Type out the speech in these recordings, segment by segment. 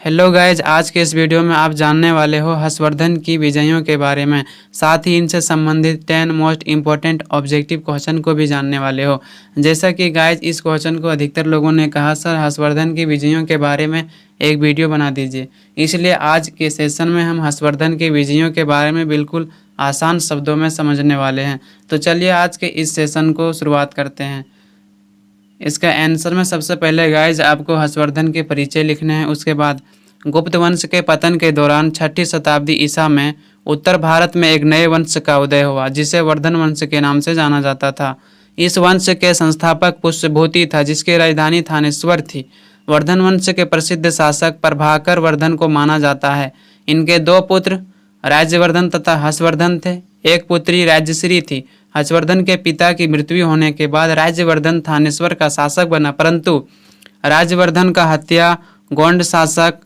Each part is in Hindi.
हेलो गाइज, आज के इस वीडियो में आप जानने वाले हो हर्षवर्धन की विजयों के बारे में। साथ ही इनसे संबंधित 10 मोस्ट इम्पोर्टेंट ऑब्जेक्टिव क्वेश्चन को भी जानने वाले हो। जैसा कि गाइज इस क्वेश्चन को अधिकतर लोगों ने कहा, सर हर्षवर्धन की विजयों के बारे में एक वीडियो बना दीजिए। इसलिए आज के सेशन में हम हर्षवर्धन की विजयों के बारे में बिल्कुल आसान शब्दों में समझने वाले हैं। तो चलिए आज के इस सेशन को शुरुआत करते हैं। इसका आंसर में सबसे पहले गाइज आपको हर्षवर्धन के परिचय लिखने हैं। उसके बाद गुप्त वंश के पतन के दौरान 6ठी शताब्दी ईसा में उत्तर भारत में एक नए वंश का उदय हुआ जिसे वर्धन वंश के नाम से जाना जाता था। इस वंश के संस्थापक पुष्यभूति था जिसकी राजधानी थानेश्वर थी। वर्धन वंश के प्रसिद्ध शासक प्रभाकर वर्धन को माना जाता है। इनके दो पुत्र राज्यवर्धन तथा हर्षवर्धन थे। एक पुत्री राज्यश्री थी। हर्षवर्धन के पिता की मृत्यु होने के बाद राज्यवर्धन थानेश्वर का शासक बना, परंतु राज्यवर्धन का हत्या गोंड शासक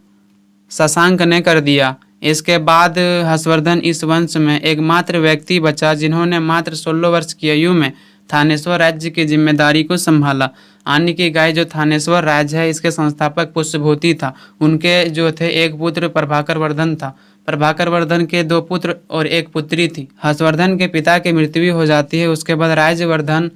शशांक ने कर दिया। इसके बाद हर्षवर्धन इस वंश में एकमात्र व्यक्ति बचा जिन्होंने मात्र 16 वर्ष की आयु में थानेश्वर राज्य की जिम्मेदारी को संभाला। यानी कि गाय जो थानेश्वर राज्य है इसके संस्थापक पुष्यभूति था। उनके जो थे एक पुत्र प्रभाकर वर्धन था। प्रभाकर वर्धन के दो पुत्र और एक पुत्री थी। हर्षवर्धन के पिता की मृत्यु हो जाती है। उसके बाद राज्यवर्धन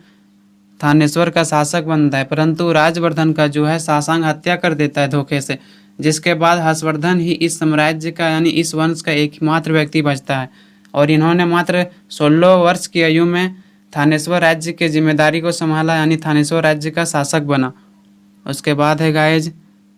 थानेश्वर का शासक बनता है, परंतु राज्यवर्धन का जो है शशांक हत्या कर देता है धोखे से। जिसके बाद हर्षवर्धन ही इस साम्राज्य का यानी इस वंश का एकमात्र व्यक्ति बचता है और इन्होंने मात्र 16 वर्ष की आयु में थानेश्वर राज्य की जिम्मेदारी को संभाला, यानी थानेश्वर राज्य का शासक बना। उसके बाद है गाइज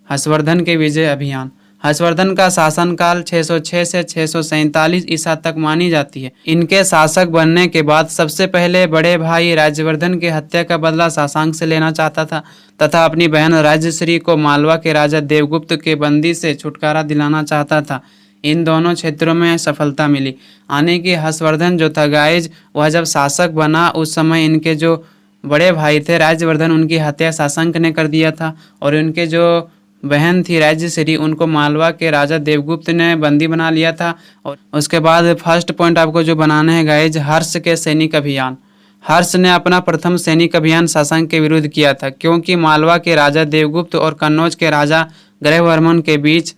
हर्षवर्धन के विजय अभियान। हर्षवर्धन का शासनकाल 606 से 647 ईसा तक मानी जाती है। इनके शासक बनने के बाद सबसे पहले बड़े भाई राज्यवर्धन की हत्या का बदला शशांक से लेना चाहता था तथा अपनी बहन राज्यश्री को मालवा के राजा देवगुप्त के बंदी से छुटकारा दिलाना चाहता था। इन दोनों क्षेत्रों में सफलता मिली। आने की हर्षवर्धन जो था गाइज वह जब शासक बना उस समय इनके जो बड़े भाई थे राज्यवर्धन उनकी हत्या शशांक ने कर दिया था और उनके जो बहन थी राज्यश्री उनको मालवा के राजा देवगुप्त ने बंदी बना लिया था। और उसके बाद फर्स्ट पॉइंट आपको जो बनाना है गाइज हर्ष के सैनिक अभियान। हर्ष ने अपना प्रथम सैनिक अभियान शशांक के विरुद्ध किया था क्योंकि मालवा के राजा देवगुप्त और कन्नौज के राजा ग्रहवर्मन के बीच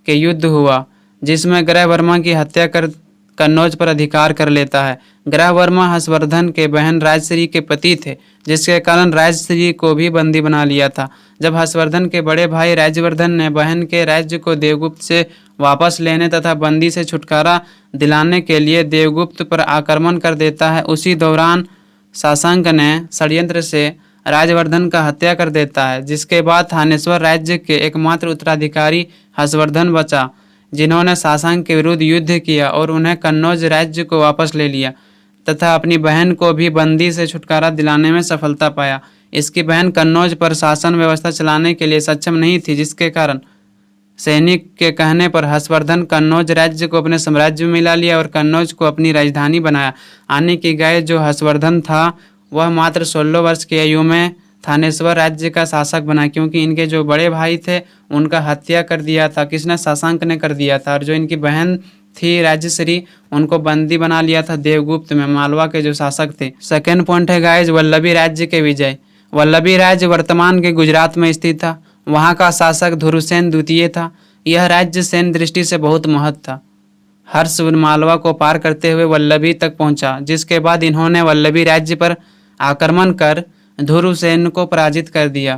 के युद्ध हुआ जिसमें ग्रहवर्मा की हत्या कर कन्नौज पर अधिकार कर लेता है। ग्रहवर्मा हर्षवर्धन के बहन राजश्री के पति थे जिसके कारण राजश्री को भी बंदी बना लिया था। जब हर्षवर्धन के बड़े भाई राज्यवर्धन ने बहन के राज्य को देवगुप्त से वापस लेने तथा बंदी से छुटकारा दिलाने के लिए देवगुप्त पर आक्रमण कर देता है, उसी दौरान शशांक ने षड्यंत्र से राज्यवर्धन का हत्या कर देता है। जिसके बाद थानेश्वर राज्य के एकमात्र उत्तराधिकारी हर्षवर्धन बचा जिन्होंने शशांक के विरुद्ध युद्ध किया और उन्हें कन्नौज राज्य को वापस ले लिया तथा अपनी बहन को भी बंदी से छुटकारा दिलाने में सफलता पाया। इसकी बहन कन्नौज पर शासन व्यवस्था चलाने के लिए सक्षम नहीं थी जिसके कारण सैनिक के कहने पर हर्षवर्धन कन्नौज राज्य को अपने साम्राज्य में मिला लिया और कन्नौज को अपनी राजधानी बनाया। आने की गाय जो हर्षवर्धन था वह मात्र 16 वर्ष की आयु में थानेश्वर राज्य का शासक बना क्योंकि इनके जो बड़े भाई थे उनका हत्या कर दिया था, किसने, शशांक ने कर दिया था। और जो इनकी बहन थी राज्यश्री उनको बंदी बना लिया था देवगुप्त में, मालवा के जो शासक थे। सेकेंड पॉइंट है गाइज वल्लभी राज्य के विजय। वल्लभी राज्य वर्तमान के गुजरात में स्थित था। वहाँ का शासक धुरुसेन द्वितीय था। यह राज्य सैन्य दृष्टि से बहुत महत्व था। हर्ष मालवा को पार करते हुए वल्लभी तक पहुंचा जिसके बाद इन्होंने वल्लभी राज्य पर आक्रमण कर धुरुसेन को पराजित कर दिया,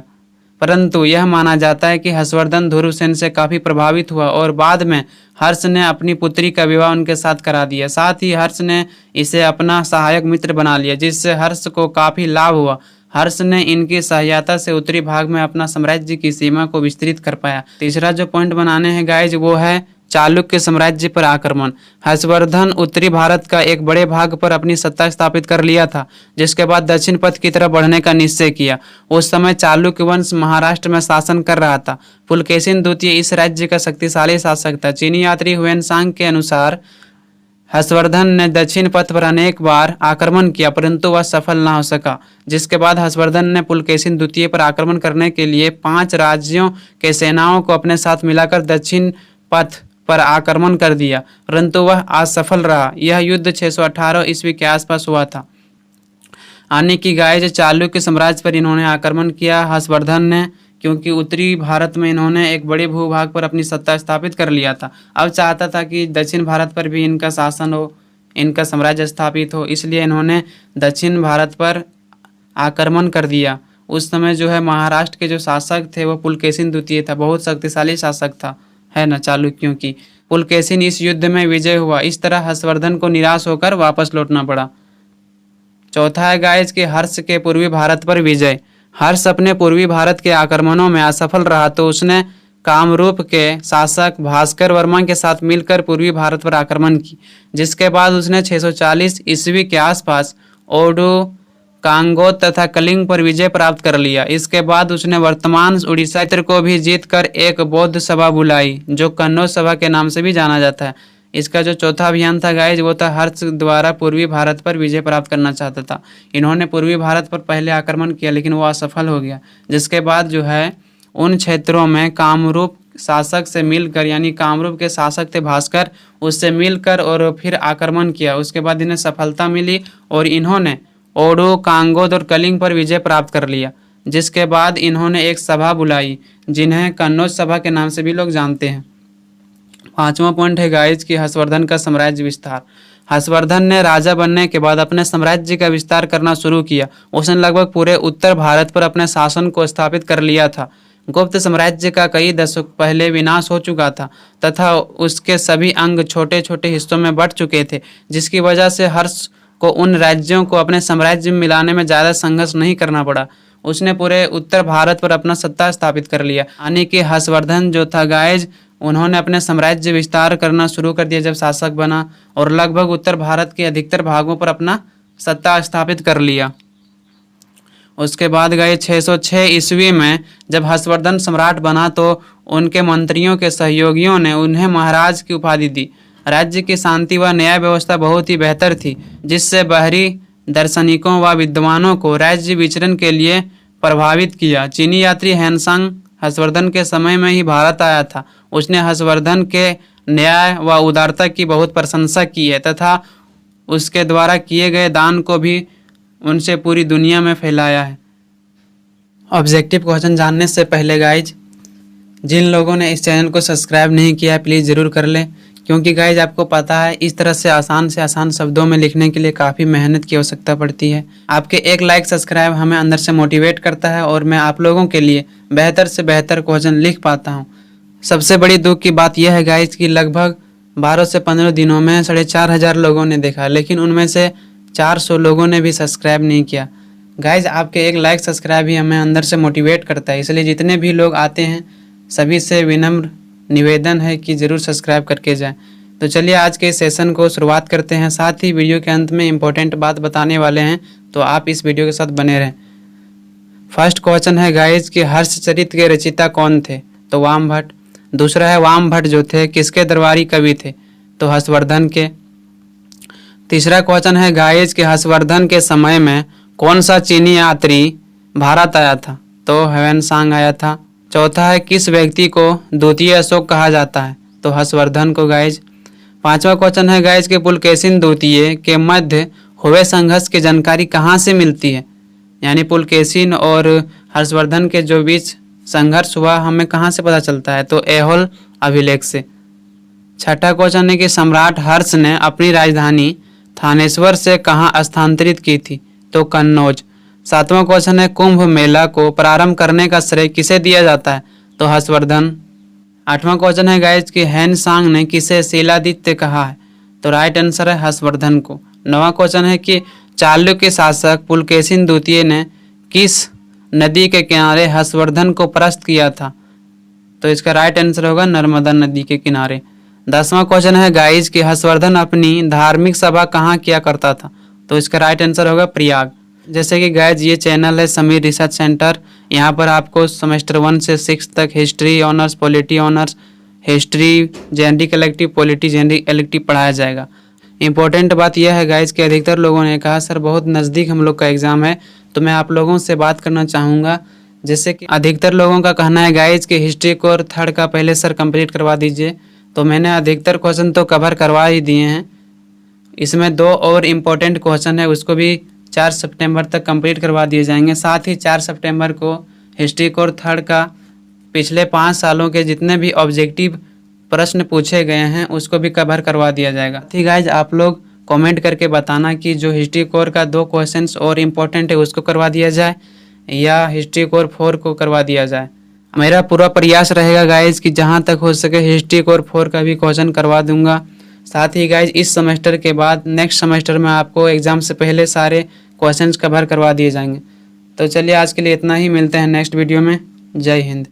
परंतु यह माना जाता है कि हर्षवर्धन धुरुसेन से काफ़ी प्रभावित हुआ और बाद में हर्ष ने अपनी पुत्री का विवाह उनके साथ करा दिया। साथ ही हर्ष ने इसे अपना सहायक मित्र बना लिया जिससे हर्ष को काफ़ी लाभ हुआ। हर्ष ने इनकी सहायता से उत्तरी भाग में अपना साम्राज्य की सीमा को विस्तृत कर पाया। तीसरा जो पॉइंट बनाने हैं गाइज वो है चालुक्य साम्राज्य पर आक्रमण। हर्षवर्धन उत्तरी भारत का एक बड़े भाग पर अपनी सत्ता स्थापित कर लिया था जिसके बाद दक्षिण पथ की तरफ बढ़ने का निश्चय किया। उस समय चालुक्य वंश महाराष्ट्र में शासन कर रहा था। पुलकेशिन द्वितीय इस राज्य का शक्तिशाली शासक था। चीनी यात्री हुएनसांग के अनुसार हर्षवर्धन ने दक्षिण पथ पर अनेक बार आक्रमण किया परंतु वह सफल न हो सका। जिसके बाद हर्षवर्धन ने पुलकेशिन द्वितीय पर आक्रमण करने के लिए 5 राज्यों के सेनाओं को अपने साथ मिलाकर दक्षिण पथ पर आक्रमण कर दिया परंतु वह असफल रहा। यह युद्ध 618 ईस्वी के आसपास हुआ था। आने की गाय चालुक्य साम्राज्य पर इन्होंने आक्रमण किया। हर्षवर्धन ने क्योंकि उत्तरी भारत में इन्होंने एक बड़े भूभाग पर अपनी सत्ता स्थापित कर लिया था। अब चाहता था कि दक्षिण भारत पर भी इनका शासन हो, इनका साम्राज्य स्थापित हो, इसलिए इन्होंने दक्षिण भारत पर आक्रमण कर दिया। उस समय जो है महाराष्ट्र के जो शासक थे वो पुलकेशिन द्वितीय था, बहुत शक्तिशाली शासक था, है ना, चालुक्यों की। पुलकेशिन इस युद्ध में विजय हुआ। इस तरह हर्षवर्धन को निराश होकर वापस लौटना पड़ा। चौथा है गाइस कि हर्ष के पूर्वी भारत पर विजय। हर्ष अपने पूर्वी भारत के आक्रमणों में असफल रहा तो उसने कामरूप के शासक भास्कर वर्मा के साथ मिलकर पूर्वी भारत पर आक्रमण की, जिसके बाद उसने 640 ईस्वी के आसपास ओडु, कांगोद तथा कलिंग पर विजय प्राप्त कर लिया। इसके बाद उसने वर्तमान उड़ीसा क्षेत्र को भी जीतकर एक बौद्ध सभा बुलाई, जो कन्नौज सभा के नाम से भी जाना जाता है। इसका जो चौथा अभियान था गाइज वो था हर्ष द्वारा पूर्वी भारत पर विजय प्राप्त करना चाहता था। इन्होंने पूर्वी भारत पर पहले आक्रमण किया लेकिन वो असफल हो गया, जिसके बाद जो है उन क्षेत्रों में कामरूप शासक से मिलकर, यानी कामरूप के शासक थे भास्कर, उससे मिलकर और फिर आक्रमण किया। उसके बाद इन्हें सफलता मिली और इन्होंने ओडो, कांगोद और कलिंग पर विजय प्राप्त कर लिया, जिसके बाद इन्होंने एक सभा बुलाई जिन्हें कन्नौज सभा के नाम से भी लोग जानते हैं। पांचवा पॉइंट है गाइज कि हर्षवर्धन का साम्राज्य विस्तार। हर्षवर्धन ने राजा बनने के बाद अपने साम्राज्य का विस्तार करना शुरू किया। उसने लगभग पूरे उत्तर भारत पर अपने शासन को स्थापित कर लिया था। गुप्त साम्राज्य का कई दशक पहले विनाश हो चुका था तथा उसके सभी अंग छोटे छोटे हिस्सों में बंट चुके थे, जिसकी वजह से हर्ष को उन राज्यों को अपने साम्राज्य में मिलाने में ज़्यादा संघर्ष नहीं करना पड़ा। उसने पूरे उत्तर भारत पर अपना सत्ता स्थापित कर लिया। यानी कि हर्षवर्धन जो था गाइज, उन्होंने अपने साम्राज्य विस्तार करना शुरू कर दिया जब शासक बना, और लगभग उत्तर भारत के अधिकतर भागों पर अपना सत्ता स्थापित कर लिया। उसके बाद गए 606 ईस्वी में जब हर्षवर्धन सम्राट बना तो उनके मंत्रियों के सहयोगियों ने उन्हें महाराज की उपाधि दी। राज्य की शांति व न्याय व्यवस्था बहुत ही बेहतर थी, जिससे बाहरी दार्शनिकों व विद्वानों को राज्य विचरण के लिए प्रभावित किया। चीनी यात्री हैंसांग हर्षवर्धन के समय में ही भारत आया था। उसने हर्षवर्धन के न्याय व उदारता की बहुत प्रशंसा की है तथा उसके द्वारा किए गए दान को भी उनसे पूरी दुनिया में फैलाया है। ऑब्जेक्टिव क्वेश्चन जानने से पहले गाइज, जिन लोगों ने इस चैनल को सब्सक्राइब नहीं किया है प्लीज़ ज़रूर कर लें, क्योंकि गाइज आपको पता है इस तरह से आसान शब्दों में लिखने के लिए काफ़ी मेहनत की आवश्यकता पड़ती है। आपके एक लाइक सब्सक्राइब हमें अंदर से मोटिवेट करता है और मैं आप लोगों के लिए बेहतर से बेहतर क्वेश्चन लिख पाता हूँ। सबसे बड़ी दुख की बात यह है गाइज कि लगभग 12 से 15 दिनों में 4500 लोगों ने देखा, लेकिन उनमें से 400 लोगों ने भी सब्सक्राइब नहीं किया। गाइज आपके एक लाइक सब्सक्राइब ही हमें अंदर से मोटिवेट करता है, इसलिए जितने भी लोग आते हैं सभी से विनम्र निवेदन है कि ज़रूर सब्सक्राइब करके जाएं। तो चलिए आज के सेशन को शुरुआत करते हैं। साथ ही वीडियो के अंत में इम्पोर्टेंट बात बताने वाले हैं, तो आप इस वीडियो के साथ बने रहें। फर्स्ट क्वेश्चन है गाइज कि हर्षचरित के रचयिता कौन थे? तो वाम भट्ट। दूसरा है वाम भट्ट जो थे किसके दरबारी कवि थे? तो हर्षवर्धन के। तीसरा क्वेश्चन है गाइज कि हर्षवर्धन के समय में कौन सा चीनी यात्री भारत आया था? तो ह्वेनसांग आया था। चौथा है किस व्यक्ति को द्वितीय अशोक कहा जाता है? तो हर्षवर्धन को गाइज। पांचवा क्वेश्चन है गाइज कि पुलकेशिन द्वितीय के मध्य हुए संघर्ष की जानकारी कहाँ से मिलती है? यानी पुलकेशिन और हर्षवर्धन के जो बीच संघर्ष हुआ हमें कहाँ से पता चलता है? तो ऐहोल अभिलेख से। छठा क्वेश्चन है कि सम्राट हर्ष ने अपनी राजधानी थानेश्वर से कहाँ स्थानांतरित की थी? तो कन्नौज। सातवां क्वेश्चन है कुंभ मेला को प्रारंभ करने का श्रेय किसे दिया जाता है? तो हर्षवर्धन। आठवां क्वेश्चन है गाइज कि हैंसांग ने किसे शिलादित्य कहा है? तो राइट आंसर है हर्षवर्धन को। नवां क्वेश्चन है कि चालुक्य शासक पुलकेशिन द्वितीय ने किस नदी के किनारे हर्षवर्धन को परास्त किया था? तो इसका राइट आंसर होगा नर्मदा नदी के किनारे। 10वां क्वेश्चन है गाइज कि हर्षवर्धन अपनी धार्मिक सभा कहाँ किया करता था? तो इसका राइट आंसर होगा प्रयाग। जैसे कि गाइज ये चैनल है समीर रिसर्च सेंटर, यहाँ पर आपको सेमेस्टर 1 से 6 तक history honours, polity honours, history generic elective, polity generic elective पढ़ाया जाएगा। इंपॉर्टेंट बात यह है गाइज कि अधिकतर लोगों ने कहा सर बहुत नज़दीक हम लोग का एग्ज़ाम है, तो मैं आप लोगों से बात करना चाहूँगा। जैसे कि अधिकतर लोगों का कहना है गाइज कि हिस्ट्री को और थर्ड का पहले सर कंप्लीट करवा दीजिए, तो मैंने अधिकतर क्वेश्चन तो कवर करवा ही दिए हैं। इसमें 2 और इम्पोर्टेंट क्वेश्चन है, उसको भी 4 सितंबर तक कंप्लीट करवा दिए जाएंगे। साथ ही 4 सितंबर को हिस्ट्री कोर थर्ड का पिछले 5 सालों के जितने भी ऑब्जेक्टिव प्रश्न पूछे गए हैं उसको भी कवर करवा दिया जाएगा। ठीक गाइज, आप लोग कमेंट करके बताना कि जो हिस्ट्री कोर का 2 क्वेश्चंस और इम्पोर्टेंट है उसको करवा दिया जाए या हिस्ट्री कोर 4 को करवा दिया जाए। मेरा पूरा प्रयास रहेगा गाइज कि जहां तक हो सके हिस्ट्री कोर 4 का भी क्वेश्चन करवा दूंगा। साथ ही गाइज इस सेमेस्टर के बाद नेक्स्ट सेमेस्टर में आपको एग्ज़ाम से पहले सारे क्वेश्चंस कवर करवा दिए जाएंगे। तो चलिए आज के लिए इतना ही, मिलते हैं नेक्स्ट वीडियो में। जय हिंद।